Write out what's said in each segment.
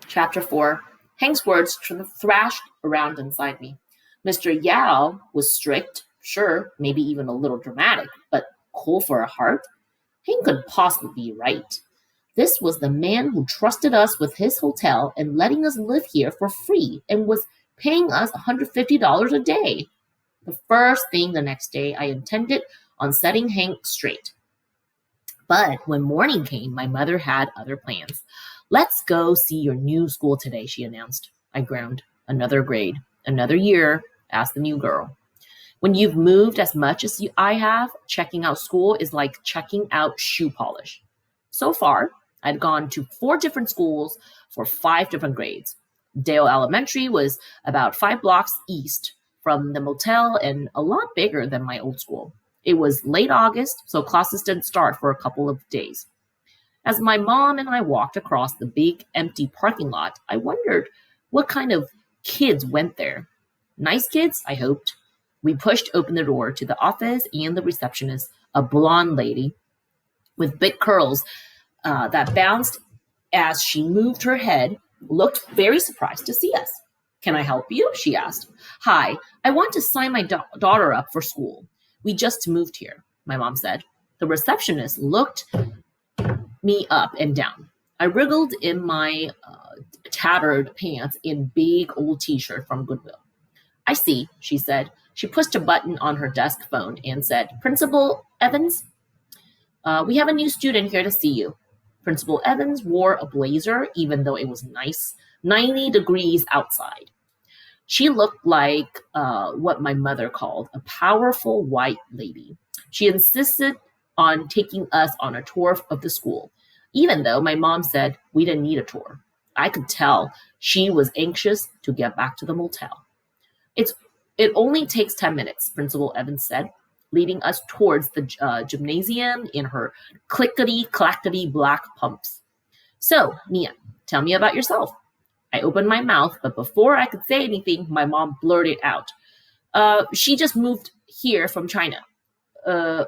Chapter 4. Hank's words thrashed around inside me. Mr. Yao was strict, sure, maybe even a little dramatic, but cool for a heart? Hank couldn't possibly be right. This was the man who trusted us with his hotel and letting us live here for free and was paying us $150 a day. The first thing the next day, I intended on setting Hank straight. But when morning came, my mother had other plans. Let's go see your new school today, she announced. I groaned. Another grade. Another year, asked the new girl. When you've moved as much as I have, checking out school is like checking out shoe polish. So far, I'd gone to 4 different schools for 5 different grades. Dale Elementary was about 5 blocks east from the motel and a lot bigger than my old school. It was late August, so classes didn't start for a couple of days. As my mom and I walked across the big empty parking lot, I wondered what kind of kids went there. Nice kids, I hoped. We pushed open the door to the office and the receptionist, a blonde lady with big curls that bounced as she moved her head, looked very surprised to see us. Can I help you? She asked. Hi, I want to sign my daughter up for school. We just moved here, my mom said. The receptionist looked me up and down. I wriggled in my tattered pants and big old t-shirt from Goodwill. I see, she said. She pushed a button on her desk phone and said, Principal Evans, we have a new student here to see you. Principal Evans wore a blazer, even though it was nice, 90 degrees outside. She looked like what my mother called a powerful white lady. She insisted on taking us on a tour of the school, even though my mom said we didn't need a tour. I could tell she was anxious to get back to the motel. It only takes 10 minutes, Principal Evans said, leading us towards the gymnasium in her clickety-clackety black pumps. So, Mia, tell me about yourself. I opened my mouth, but before I could say anything, my mom blurted out. She just moved here from China.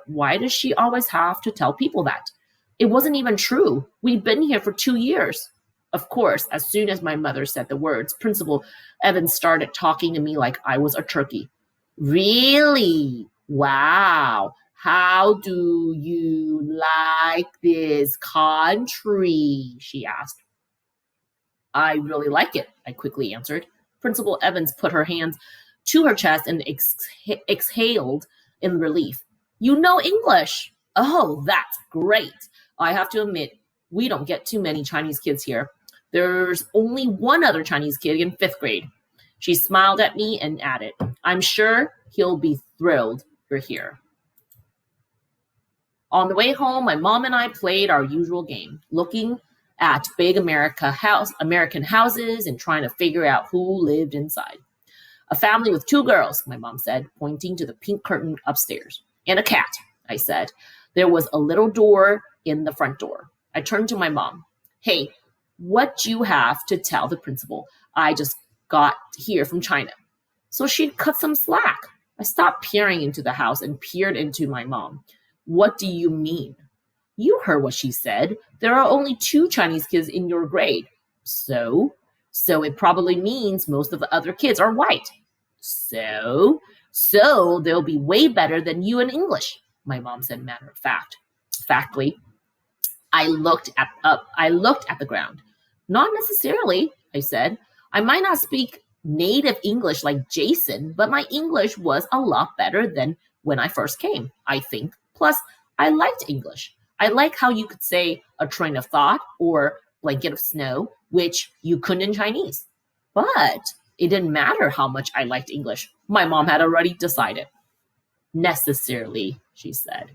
Why does she always have to tell people that? It wasn't even true. We've been here for 2 years. Of course, as soon as my mother said the words, Principal Evans started talking to me like I was a turkey. Really? Wow. How do you like this country? She asked. I really like it, I quickly answered. Principal Evans put her hands to her chest and exhaled in relief. You know English. Oh, that's great. I have to admit, we don't get too many Chinese kids here. There's only one other Chinese kid in 5th grade. She smiled at me and added, I'm sure he'll be thrilled you're here. On the way home, my mom and I played our usual game, looking at big American houses and trying to figure out who lived inside. A family with 2 girls, my mom said, pointing to the pink curtain upstairs. And a cat, I said. There was a little door in the front door. I turned to my mom. Hey, what do you have to tell the principal? I just got here from China. So she'd cut some slack. I stopped peering into the house and peered into my mom. What do you mean? You heard what she said. There are only 2 Chinese kids in your grade. So it probably means most of the other kids are white. So they'll be way better than you in English, my mom said matter-of-factly. I looked at the ground. Not necessarily, I said. I might not speak native English like Jason, but my English was a lot better than when I first came, I think. Plus, I liked English. I like how you could say a train of thought or blanket of snow, which you couldn't in Chinese. But it didn't matter how much I liked English. My mom had already decided. Necessarily, she said.